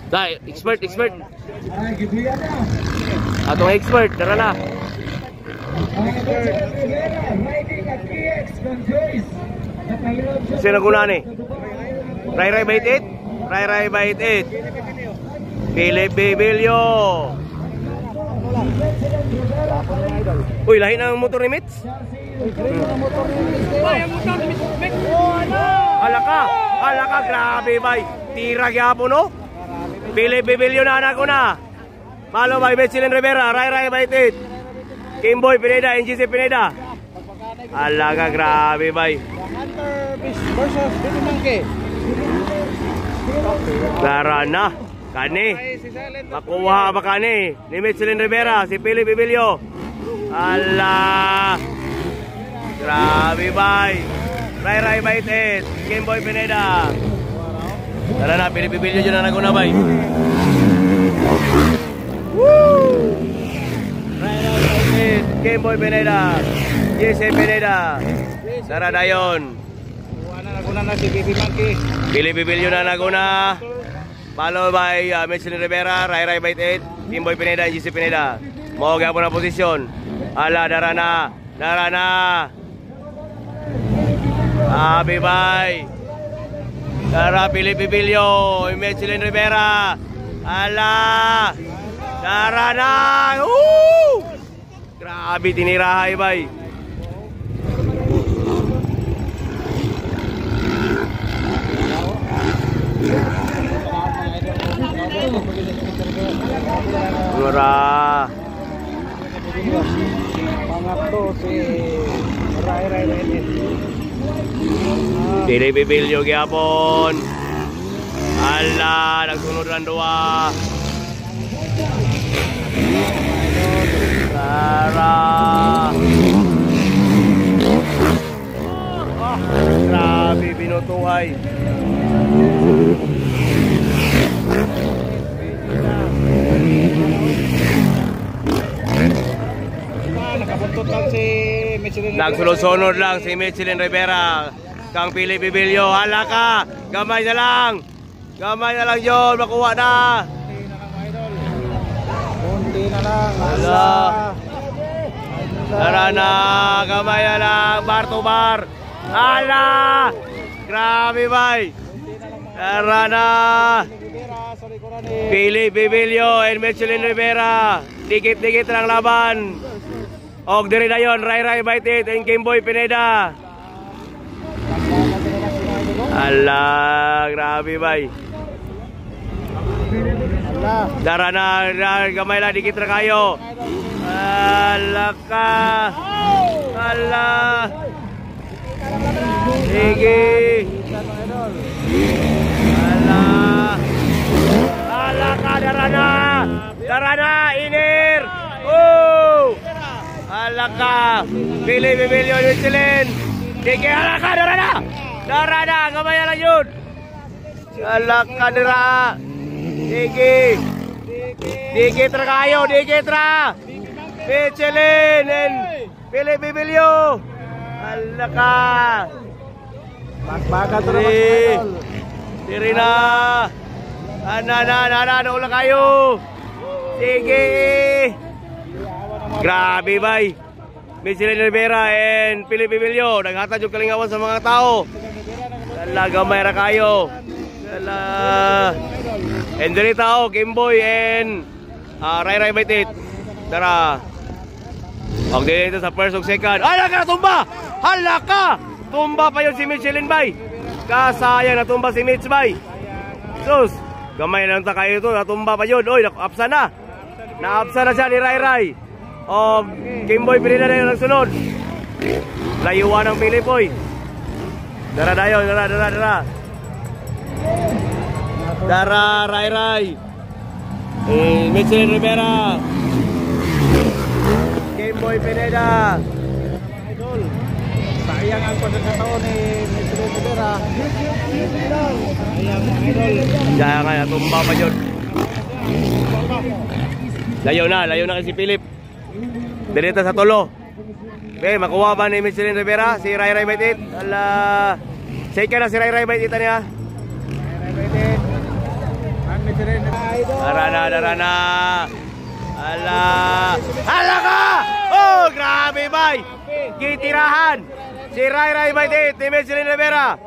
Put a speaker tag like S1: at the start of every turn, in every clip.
S1: Dai, expert. Atong expert, tara na. Sino guna ni? Ray Bait 8? Ray Bait 8. Philip Bibilio. Uy, lahi ng motor ni Mitch. Alaka, grabe bay. Tira gyapon no. Philip Bibilio na anak ko na. Malo bay Betsilin Rivera, Ray Bait 8. Kimboy Pineda, NGC Pineda. Alaka, grabe bay.
S2: Hunter versus Billy Monkey.
S1: Tara na. Kani. Makuha ba kani? Ni Betsilin Rivera, si Philip Bibilio. Allah. Grabe bay. Ray Bait 8. Kimboy Pineda. Tara na, Philip Bibilio dyan na naguna bay. Woo! Ray Bait 8. Kimboy Pineda. Jesse Pineda. Tara na yun.
S2: Naguna na si Billy Monkey.
S1: Philip Bibilio na naguna. Follow by Betsilin Rivera, Ray Bait 8. Kimboy Pineda, Jesse Pineda. Mawag po na posisyon. Ala, dara na. Abi bay. Dara Philip Bibilio, Betsilin Rivera. Ala. Dara na. Grabe tinirahay bay. Murah.
S2: Pangatlo si Ray Bait 8.
S1: Philip Bibilio gyapon. Ala, nagsunod lang dua. Tara. Grabe binutuhay.
S2: Nakapuntot lang si Betsilin Rivera.
S1: Nagsunod-sunod lang si Betsilin Rivera. Kang Philip Bibilio, hala ka. Gamay na lang yun, makuha na.
S2: Kunti na lang.
S1: Hala. Tara na, gamay na lang. Bar to bar. Hala. Grabe bay. Tara na. Philip Bibilio and Betsilin Rivera. Dikit-dikit lang laban. Og diri na yun, Ray Bait 8 and Kimboy Pineda. Ala, grabe bay. Dara na, gamay lang, dikit na kayo. Ala ka. Ala. Sige. Ala. Ala ka, dara na, inir. Ala ka. Philip Bibilio, Betsilin. Sige, ala ka, dara na, gamay lang yun. Ala ka, dara. Sige. Dikit ra kayo, dikit ra. Betsilin and Philip Bibilio. Ala ka.
S2: Bagbaga to naman mga idol.
S1: Diri na. Ana, ulang kayo. Sige. Grabe bay. Betsilin Rivera and Philip Bibilio naghatag yung kalingawan sa mga tao. Talaga may ra kayo. Dala. And diri tao, Kimboy and Ray Bait 8. Tara. Og dito sa first ug second. Hala ka, tumba. Hala ka. Tumba pa yun si Betsilin bay. Kasayang natumba si Mitch bay. Sus, gamay lang ta kayo ito, natumba pa yun. Oy, naapsa na. Naapsa na siya ni Ray. O Kimboy Pineda na yung nagsunod. Layuan ng Pilipoy. Dara dayo, dara. Dara, Ray. Betsilin Rivera. Kimboy Pineda.
S2: Idol. Sayang ang pagkakataon ni Betsilin Rivera. Sayang idol.
S1: Kaya nga, tumba pa yun. Layo na kasi Philip. Direta sa tulo. Okay, makuha ba ni Betsilin Rivera si Ray Bait 8? Ala. Shake na si Ray Bait 8 niya.
S2: Ray Bait 8.
S1: Dara na. Hala ka! Oh, grabe bay! Gitirahan! Si Rai Rai United, si Michelin Rivera.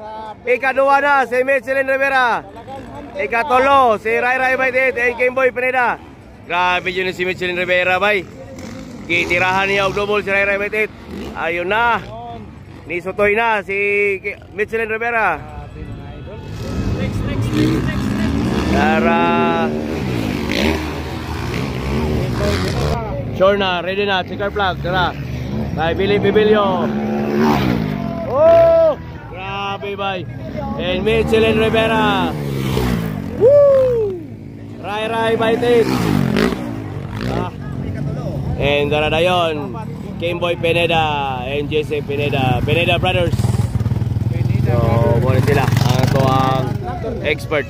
S1: Ika-2 na, si Michelin Rivera. Ika-3, si Rai Rai United, and Kimboy Pineda. Grabe yun si Michelin Rivera bay. Gitirahan niya og double si Rai Rai United. Ayun na. Nisutoy na si Michelin Rivera. Tara. Sure na, ready na, checker flag, tara. Kay Billy Bibilio. Oh! Grabe bay. And Michelin Rivera. Woo! Rai Rai United. And tara na yun. Kimboy Pineda and Jesse Pineda. Pineda Brothers. So, muna sila. Ang ito ang expert.